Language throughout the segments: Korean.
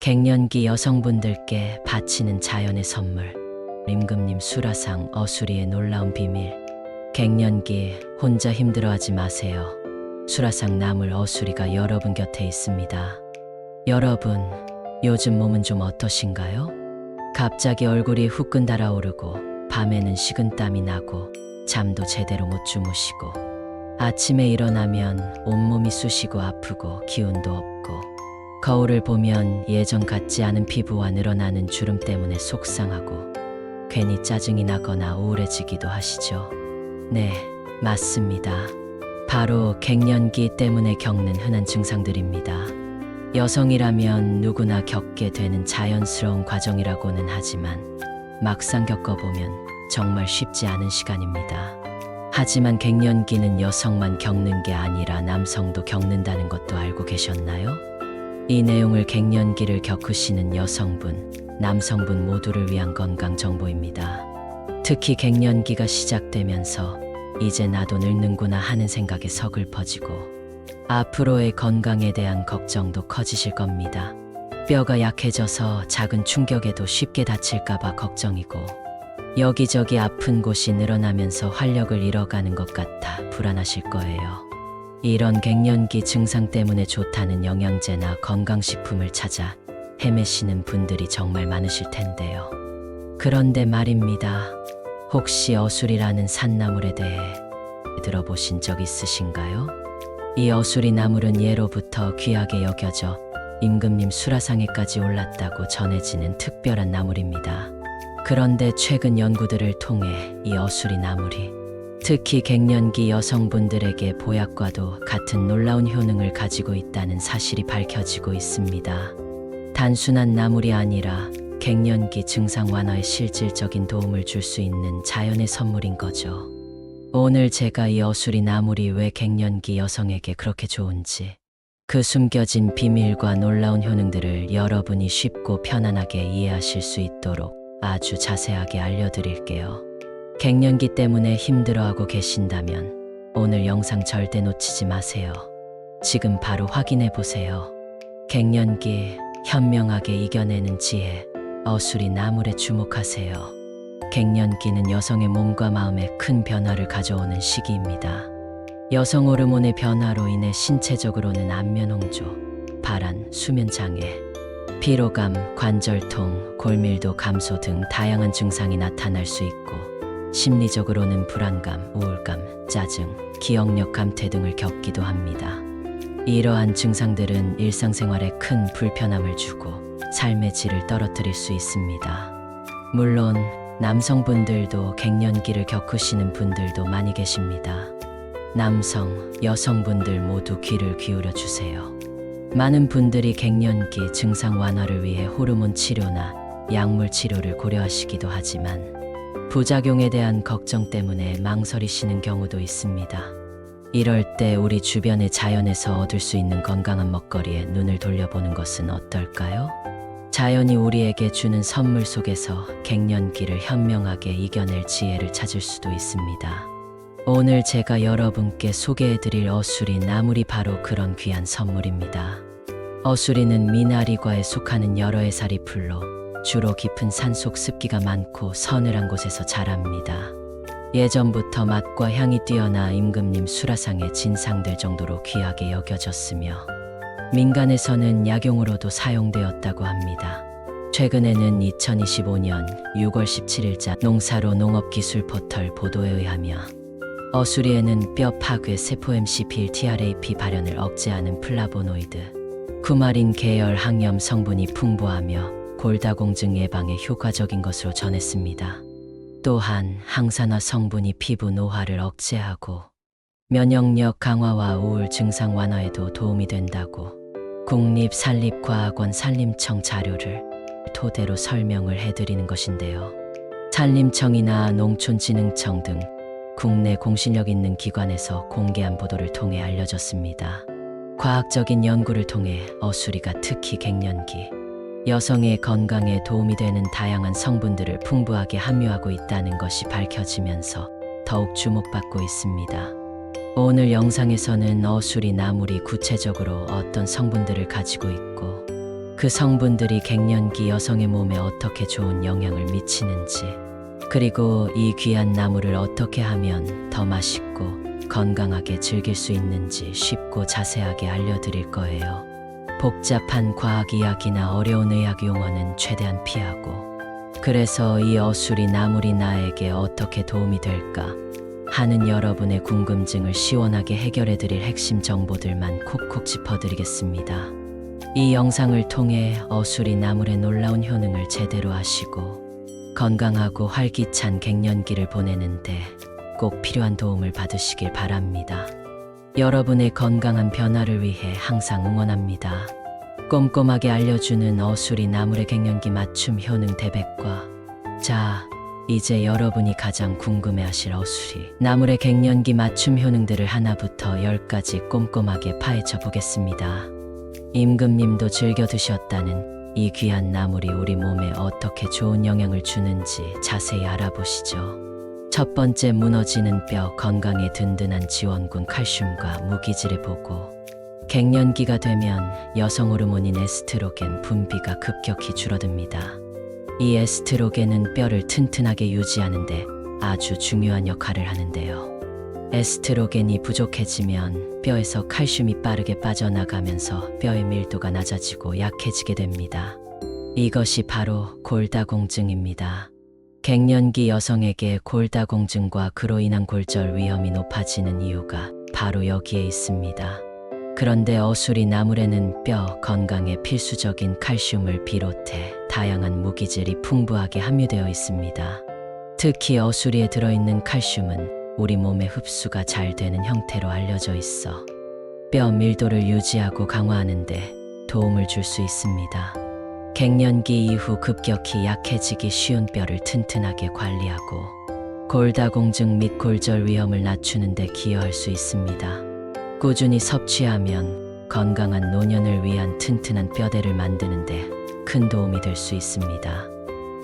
갱년기 여성분들께 바치는 자연의 선물. 임금님 수라상 어수리의 놀라운 비밀. 갱년기 혼자 힘들어하지 마세요. 수라상 나물 어수리가 여러분 곁에 있습니다. 여러분, 요즘 몸은 좀 어떠신가요? 갑자기 얼굴이 후끈 달아오르고 밤에는 식은땀이 나고 잠도 제대로 못 주무시고 아침에 일어나면 온몸이 쑤시고 아프고 기운도 없고 거울을 보면 예전 같지 않은 피부와 늘어나는 주름 때문에 속상하고 괜히 짜증이 나거나 우울해지기도 하시죠? 네, 맞습니다. 바로 갱년기 때문에 겪는 흔한 증상들입니다. 여성이라면 누구나 겪게 되는 자연스러운 과정이라고는 하지만 막상 겪어보면 정말 쉽지 않은 시간입니다. 하지만 갱년기는 여성만 겪는 게 아니라 남성도 겪는다는 것도 알고 계셨나요? 이 내용을 갱년기를 겪으시는 여성분, 남성분 모두를 위한 건강 정보입니다. 특히 갱년기가 시작되면서 이제 나도 늙는구나 하는 생각에 서글퍼지고 앞으로의 건강에 대한 걱정도 커지실 겁니다. 뼈가 약해져서 작은 충격에도 쉽게 다칠까봐 걱정이고 여기저기 아픈 곳이 늘어나면서 활력을 잃어가는 것 같아 불안하실 거예요. 이런 갱년기 증상 때문에 좋다는 영양제나 건강식품을 찾아 헤매시는 분들이 정말 많으실 텐데요. 그런데 말입니다. 혹시 어수리라는 산나물에 대해 들어보신 적 있으신가요? 이 어수리 나물은 예로부터 귀하게 여겨져 임금님 수라상에까지 올랐다고 전해지는 특별한 나물입니다. 그런데 최근 연구들을 통해 이 어수리 나물이 특히 갱년기 여성분들에게 보약과도 같은 놀라운 효능을 가지고 있다는 사실이 밝혀지고 있습니다. 단순한 나물이 아니라 갱년기 증상 완화에 실질적인 도움을 줄 수 있는 자연의 선물인 거죠. 오늘 제가 이 어수리 나물이 왜 갱년기 여성에게 그렇게 좋은지 그 숨겨진 비밀과 놀라운 효능들을 여러분이 쉽고 편안하게 이해하실 수 있도록 아주 자세하게 알려드릴게요. 갱년기 때문에 힘들어하고 계신다면 오늘 영상 절대 놓치지 마세요. 지금 바로 확인해 보세요. 갱년기 현명하게 이겨내는 지혜, 어수리 나물에 주목하세요. 갱년기는 여성의 몸과 마음에 큰 변화를 가져오는 시기입니다. 여성 호르몬의 변화로 인해 신체적으로는 안면홍조, 발한, 수면장애, 피로감, 관절통, 골밀도 감소 등 다양한 증상이 나타날 수 있고 심리적으로는 불안감, 우울감, 짜증, 기억력 감퇴 등을 겪기도 합니다. 이러한 증상들은 일상생활에 큰 불편함을 주고 삶의 질을 떨어뜨릴 수 있습니다. 물론 남성분들도 갱년기를 겪으시는 분들도 많이 계십니다. 남성, 여성분들 모두 귀를 기울여 주세요. 많은 분들이 갱년기 증상 완화를 위해 호르몬 치료나 약물 치료를 고려하시기도 하지만 부작용에 대한 걱정 때문에 망설이시는 경우도 있습니다. 이럴 때 우리 주변의 자연에서 얻을 수 있는 건강한 먹거리에 눈을 돌려보는 것은 어떨까요? 자연이 우리에게 주는 선물 속에서 갱년기를 현명하게 이겨낼 지혜를 찾을 수도 있습니다. 오늘 제가 여러분께 소개해드릴 어수리 나물이 바로 그런 귀한 선물입니다. 어수리는 미나리과에 속하는 여러 해살이 풀로 주로 깊은 산속 습기가 많고 서늘한 곳에서 자랍니다. 예전부터 맛과 향이 뛰어나 임금님 수라상의 진상될 정도로 귀하게 여겨졌으며 민간에서는 약용으로도 사용되었다고 합니다. 최근에는 2025년 6월 17일자 농사로 농업기술 포털 보도에 의하며 어수리에는 뼈 파괴 세포 MCP1-TRAP 발현을 억제하는 플라보노이드, 쿠마린 계열 항염 성분이 풍부하며 골다공증 예방에 효과적인 것으로 전했습니다. 또한 항산화 성분이 피부 노화를 억제하고 면역력 강화와 우울 증상 완화에도 도움이 된다고 국립산림과학원 산림청 자료를 토대로 설명을 해드리는 것인데요. 산림청이나 농촌진흥청 등 국내 공신력 있는 기관에서 공개한 보도를 통해 알려졌습니다. 과학적인 연구를 통해 어수리가 특히 갱년기 여성의 건강에 도움이 되는 다양한 성분들을 풍부하게 함유하고 있다는 것이 밝혀지면서 더욱 주목받고 있습니다. 오늘 영상에서는 어수리 나물이 구체적으로 어떤 성분들을 가지고 있고 그 성분들이 갱년기 여성의 몸에 어떻게 좋은 영향을 미치는지, 그리고 이 귀한 나무를 어떻게 하면 더 맛있고 건강하게 즐길 수 있는지 쉽고 자세하게 알려드릴 거예요. 복잡한 과학 이야기나 어려운 의학 용어는 최대한 피하고, 그래서 이 어수리 나물이 나에게 어떻게 도움이 될까 하는 여러분의 궁금증을 시원하게 해결해드릴 핵심 정보들만 콕콕 짚어드리겠습니다. 이 영상을 통해 어수리 나물의 놀라운 효능을 제대로 아시고 건강하고 활기찬 갱년기를 보내는데 꼭 필요한 도움을 받으시길 바랍니다. 여러분의 건강한 변화를 위해 항상 응원합니다. 꼼꼼하게 알려주는 어수리 나물의 갱년기 맞춤 효능 대백과. 자, 이제 여러분이 가장 궁금해하실 어수리 나물의 갱년기 맞춤 효능들을 하나부터 10까지 꼼꼼하게 파헤쳐 보겠습니다. 임금님도 즐겨 드셨다는 이 귀한 나물이 우리 몸에 어떻게 좋은 영향을 주는지 자세히 알아보시죠. 첫 번째, 무너지는 뼈, 건강에 든든한 지원군 칼슘과 무기질의 보고. 갱년기가 되면 여성 호르몬인 에스트로겐 분비가 급격히 줄어듭니다. 이 에스트로겐은 뼈를 튼튼하게 유지하는데 아주 중요한 역할을 하는데요. 에스트로겐이 부족해지면 뼈에서 칼슘이 빠르게 빠져나가면서 뼈의 밀도가 낮아지고 약해지게 됩니다. 이것이 바로 골다공증입니다. 갱년기 여성에게 골다공증과 그로 인한 골절 위험이 높아지는 이유가 바로 여기에 있습니다. 그런데 어수리 나물에는 뼈 건강에 필수적인 칼슘을 비롯해 다양한 무기질이 풍부하게 함유되어 있습니다. 특히 어수리에 들어있는 칼슘은 우리 몸의 흡수가 잘 되는 형태로 알려져 있어 뼈 밀도를 유지하고 강화하는 데 도움을 줄 수 있습니다. 갱년기 이후 급격히 약해지기 쉬운 뼈를 튼튼하게 관리하고 골다공증 및 골절 위험을 낮추는 데 기여할 수 있습니다. 꾸준히 섭취하면 건강한 노년을 위한 튼튼한 뼈대를 만드는 데 큰 도움이 될 수 있습니다.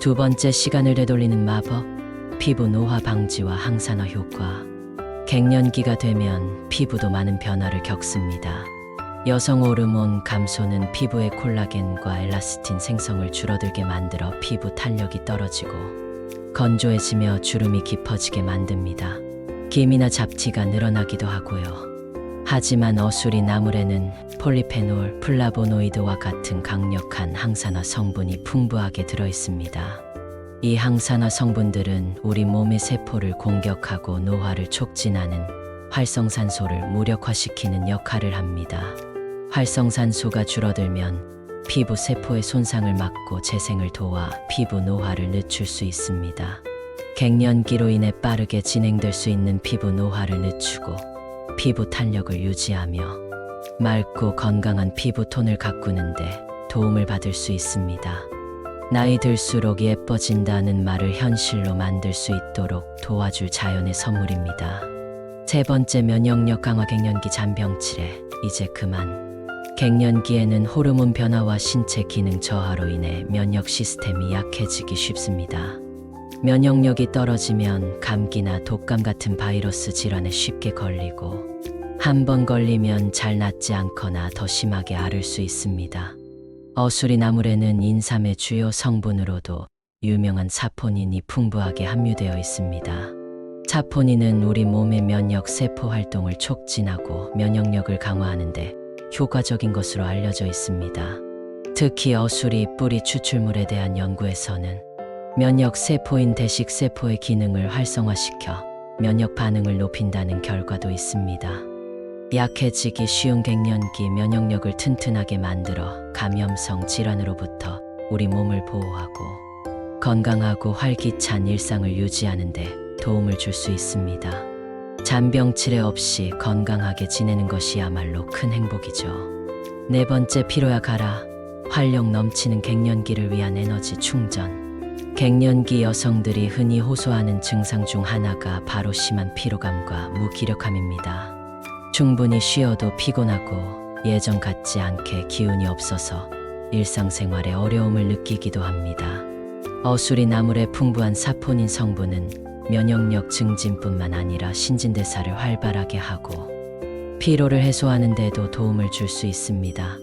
두 번째, 시간을 되돌리는 마법, 피부 노화 방지와 항산화 효과. 갱년기가 되면 피부도 많은 변화를 겪습니다. 여성 호르몬 감소는 피부의 콜라겐과 엘라스틴 생성을 줄어들게 만들어 피부 탄력이 떨어지고 건조해지며 주름이 깊어지게 만듭니다. 기미나 잡티가 늘어나기도 하고요. 하지만 어수리 나물에는 폴리페놀, 플라보노이드와 같은 강력한 항산화 성분이 풍부하게 들어있습니다. 이 항산화 성분들은 우리 몸의 세포를 공격하고 노화를 촉진하는 활성산소를 무력화시키는 역할을 합니다. 활성산소가 줄어들면 피부 세포의 손상을 막고 재생을 도와 피부 노화를 늦출 수 있습니다. 갱년기로 인해 빠르게 진행될 수 있는 피부 노화를 늦추고 피부 탄력을 유지하며 맑고 건강한 피부톤을 가꾸는데 도움을 받을 수 있습니다. 나이 들수록 예뻐진다는 말을 현실로 만들 수 있도록 도와줄 자연의 선물입니다. 세 번째, 면역력 강화. 갱년기 잔병치레 이제 그만. 갱년기에는 호르몬 변화와 신체 기능 저하로 인해 면역 시스템이 약해지기 쉽습니다. 면역력이 떨어지면 감기나 독감 같은 바이러스 질환에 쉽게 걸리고 한 번 걸리면 잘 낫지 않거나 더 심하게 앓을 수 있습니다. 어수리 나물에는 인삼의 주요 성분으로도 유명한 사포닌이 풍부하게 함유되어 있습니다. 사포닌은 우리 몸의 면역 세포 활동을 촉진하고 면역력을 강화하는 데 효과적인 것으로 알려져 있습니다. 특히 어수리 뿌리 추출물에 대한 연구에서는 면역 세포인 대식 세포의 기능을 활성화시켜 면역 반응을 높인다는 결과도 있습니다. 약해지기 쉬운 갱년기 면역력을 튼튼하게 만들어 감염성 질환으로부터 우리 몸을 보호하고 건강하고 활기찬 일상을 유지하는 데 도움을 줄 수 있습니다. 잔병치레 없이 건강하게 지내는 것이야말로 큰 행복이죠. 네 번째, 피로야 가라. 활력 넘치는 갱년기를 위한 에너지 충전. 갱년기 여성들이 흔히 호소하는 증상 중 하나가 바로 심한 피로감과 무기력함입니다. 충분히 쉬어도 피곤하고 예전 같지 않게 기운이 없어서 일상생활에 어려움을 느끼기도 합니다. 어수리 나물의 풍부한 사포닌 성분은 면역력 증진뿐만 아니라 신진대사를 활발하게 하고 피로를 해소하는 데도 도움을 줄 수 있습니다.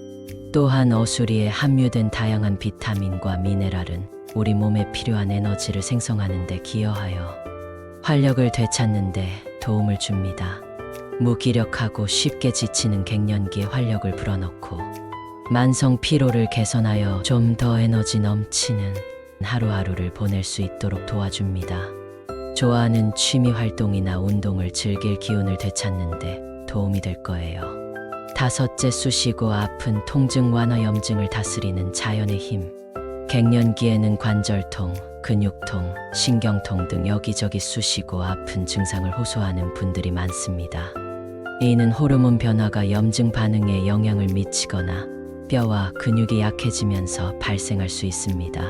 또한 어수리에 함유된 다양한 비타민과 미네랄은 우리 몸에 필요한 에너지를 생성하는 데 기여하여 활력을 되찾는 데 도움을 줍니다. 무기력하고 쉽게 지치는 갱년기에 활력을 불어넣고 만성 피로를 개선하여 좀 더 에너지 넘치는 하루하루를 보낼 수 있도록 도와줍니다. 좋아하는 취미 활동이나 운동을 즐길 기운을 되찾는 데 도움이 될 거예요. 다섯째, 쑤시고 아픈 통증 완화, 염증을 다스리는 자연의 힘. 갱년기에는 관절통, 근육통, 신경통 등 여기저기 쑤시고 아픈 증상을 호소하는 분들이 많습니다. 이는 호르몬 변화가 염증 반응에 영향을 미치거나 뼈와 근육이 약해지면서 발생할 수 있습니다.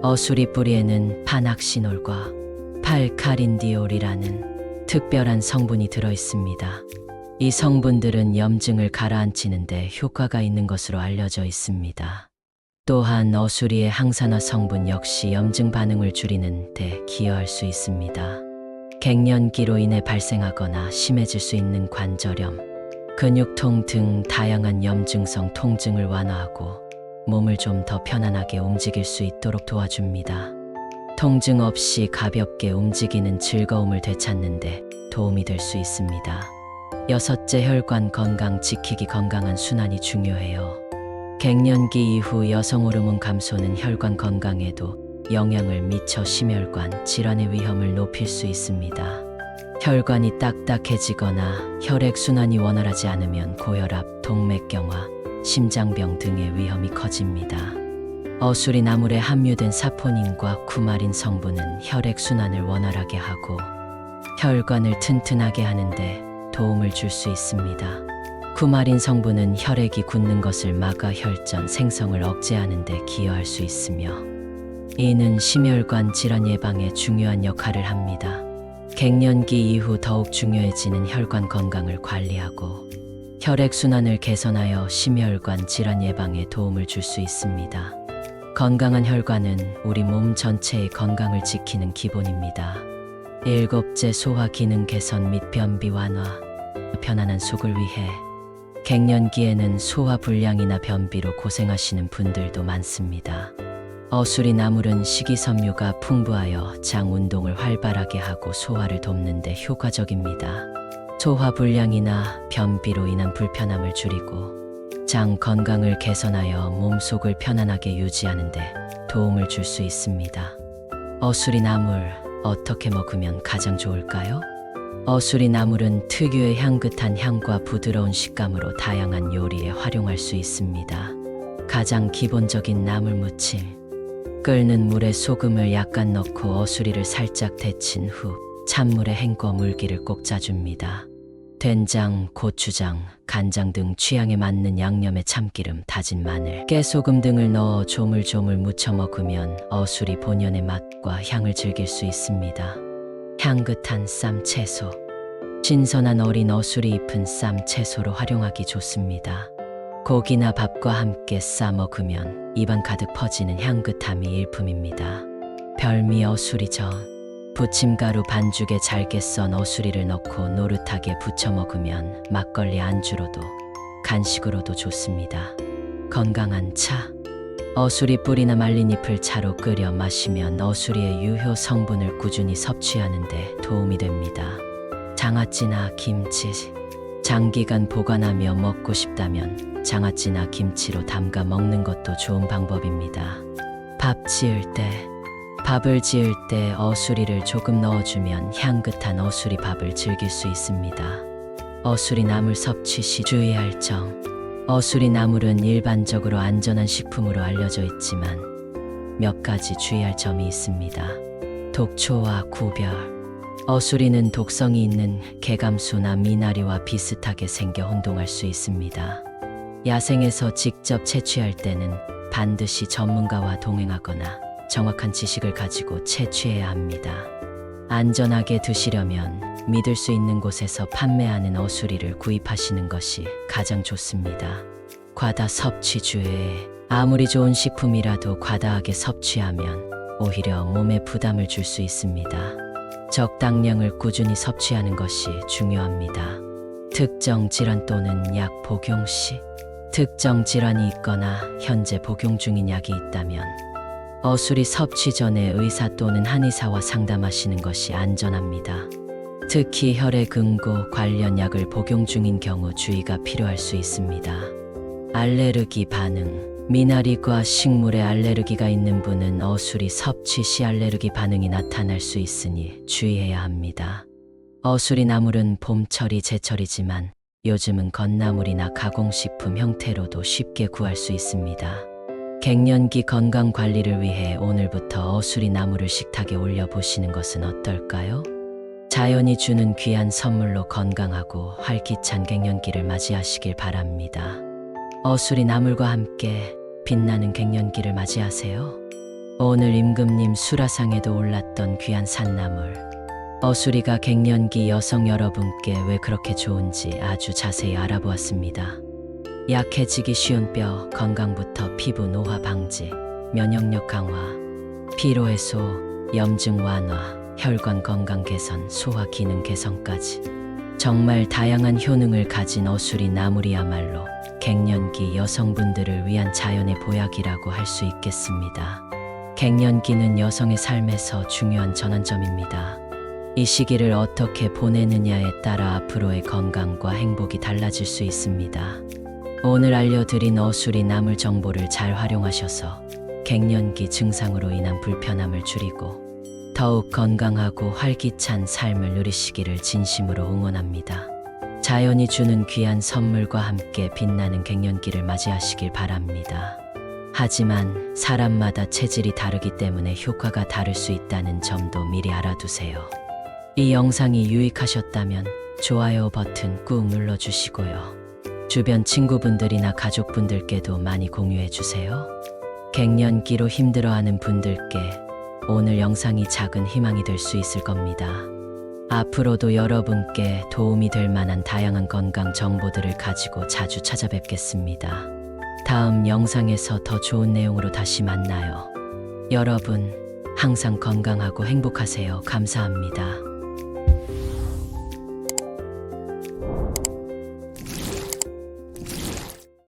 어수리 뿌리에는 파낙시놀과 팔카린디올이라는 특별한 성분이 들어 있습니다. 이 성분들은 염증을 가라앉히는 데 효과가 있는 것으로 알려져 있습니다. 또한 어수리의 항산화 성분 역시 염증 반응을 줄이는 데 기여할 수 있습니다. 갱년기로 인해 발생하거나 심해질 수 있는 관절염, 근육통 등 다양한 염증성 통증을 완화하고 몸을 좀 더 편안하게 움직일 수 있도록 도와줍니다. 통증 없이 가볍게 움직이는 즐거움을 되찾는 데 도움이 될 수 있습니다. 여섯째, 혈관 건강 지키기. 건강한 순환이 중요해요. 갱년기 이후 여성 호르몬 감소는 혈관 건강에도 영향을 미쳐 심혈관 질환의 위험을 높일 수 있습니다. 혈관이 딱딱해지거나 혈액순환이 원활하지 않으면 고혈압, 동맥경화, 심장병 등의 위험이 커집니다. 어수리 나물에 함유된 사포닌과 쿠마린 성분은 혈액순환을 원활하게 하고 혈관을 튼튼하게 하는데 도움을 줄 수 있습니다. 쿠마린 성분은 혈액이 굳는 것을 막아 혈전 생성을 억제하는 데 기여할 수 있으며 이는 심혈관 질환 예방에 중요한 역할을 합니다. 갱년기 이후 더욱 중요해지는 혈관 건강을 관리하고 혈액순환을 개선하여 심혈관 질환 예방에 도움을 줄 수 있습니다. 건강한 혈관은 우리 몸 전체의 건강을 지키는 기본입니다. 일곱째, 소화 기능 개선 및 변비 완화. 편안한 속을 위해 갱년기에는 소화 불량이나 변비로 고생하시는 분들도 많습니다. 어수리 나물은 식이섬유가 풍부하여 장 운동을 활발하게 하고 소화를 돕는 데 효과적입니다. 소화 불량이나 변비로 인한 불편함을 줄이고 장 건강을 개선하여 몸속을 편안하게 유지하는 데 도움을 줄 수 있습니다. 어수리 나물 어떻게 먹으면 가장 좋을까요? 어수리 나물은 특유의 향긋한 향과 부드러운 식감으로 다양한 요리에 활용할 수 있습니다. 가장 기본적인 나물 무침. 끓는 물에 소금을 약간 넣고 어수리를 살짝 데친 후 찬물에 헹궈 물기를 꼭 짜줍니다. 된장, 고추장, 간장 등 취향에 맞는 양념에 참기름, 다진 마늘, 깨소금 등을 넣어 조물조물 무쳐 먹으면 어수리 본연의 맛과 향을 즐길 수 있습니다. 향긋한 쌈 채소. 신선한 어린 어수리 잎은 쌈 채소로 활용하기 좋습니다. 고기나 밥과 함께 싸 먹으면 입안 가득 퍼지는 향긋함이 일품입니다. 별미 어수리전. 부침가루 반죽에 잘게 썬 어수리를 넣고 노릇하게 부쳐 먹으면 막걸리 안주로도 간식으로도 좋습니다. 건강한 차. 어수리 뿌리나 말린 잎을 차로 끓여 마시면 어수리의 유효 성분을 꾸준히 섭취하는 데 도움이 됩니다. 장아찌나 김치. 장기간 보관하며 먹고 싶다면 장아찌나 김치로 담가 먹는 것도 좋은 방법입니다. 밥을 지을 때 어수리를 조금 넣어주면 향긋한 어수리 밥을 즐길 수 있습니다. 어수리 나물 섭취 시 주의할 점. 어수리 나물은 일반적으로 안전한 식품으로 알려져 있지만 몇 가지 주의할 점이 있습니다. 독초와 구별. 어수리는 독성이 있는 개감수나 미나리와 비슷하게 생겨 혼동할 수 있습니다. 야생에서 직접 채취할 때는 반드시 전문가와 동행하거나 정확한 지식을 가지고 채취해야 합니다. 안전하게 드시려면 믿을 수 있는 곳에서 판매하는 어수리를 구입하시는 것이 가장 좋습니다. 과다 섭취 주의. 아무리 좋은 식품이라도 과다하게 섭취하면 오히려 몸에 부담을 줄 수 있습니다. 적당량을 꾸준히 섭취하는 것이 중요합니다. 특정 질환 또는 약 복용 시 특정 질환이 있거나 현재 복용 중인 약이 있다면 어수리 섭취 전에 의사 또는 한의사와 상담하시는 것이 안전합니다. 특히 혈액응고 관련 약을 복용 중인 경우 주의가 필요할 수 있습니다. 알레르기 반응. 미나리과 식물에 알레르기가 있는 분은 어수리 섭취 시 알레르기 반응이 나타날 수 있으니 주의해야 합니다. 어수리 나물은 봄철이 제철이지만 요즘은 건나물이나 가공식품 형태로도 쉽게 구할 수 있습니다. 갱년기 건강 관리를 위해 오늘부터 어수리 나물을 식탁에 올려보시는 것은 어떨까요? 자연이 주는 귀한 선물로 건강하고 활기찬 갱년기를 맞이하시길 바랍니다. 어수리 나물과 함께 빛나는 갱년기를 맞이하세요. 오늘 임금님 수라상에도 올랐던 귀한 산나물. 어수리가 갱년기 여성 여러분께 왜 그렇게 좋은지 아주 자세히 알아보았습니다. 약해지기 쉬운 뼈 건강부터 피부 노화 방지, 면역력 강화, 피로 해소, 염증 완화, 혈관 건강 개선, 소화 기능 개선까지 정말 다양한 효능을 가진 어수리 나물이야말로 갱년기 여성분들을 위한 자연의 보약이라고 할 수 있겠습니다. 갱년기는 여성의 삶에서 중요한 전환점입니다. 이 시기를 어떻게 보내느냐에 따라 앞으로의 건강과 행복이 달라질 수 있습니다. 오늘 알려드린 어수리 나물 정보를 잘 활용하셔서 갱년기 증상으로 인한 불편함을 줄이고 더욱 건강하고 활기찬 삶을 누리시기를 진심으로 응원합니다. 자연이 주는 귀한 선물과 함께 빛나는 갱년기를 맞이하시길 바랍니다. 하지만 사람마다 체질이 다르기 때문에 효과가 다를 수 있다는 점도 미리 알아두세요. 이 영상이 유익하셨다면 좋아요 버튼 꾹 눌러주시고요. 주변 친구분들이나 가족분들께도 많이 공유해주세요. 갱년기로 힘들어하는 분들께 오늘 영상이 작은 희망이 될 수 있을 겁니다. 앞으로도 여러분께 도움이 될 만한 다양한 건강 정보들을 가지고 자주 찾아뵙겠습니다. 다음 영상에서 더 좋은 내용으로 다시 만나요. 여러분, 항상 건강하고 행복하세요. 감사합니다.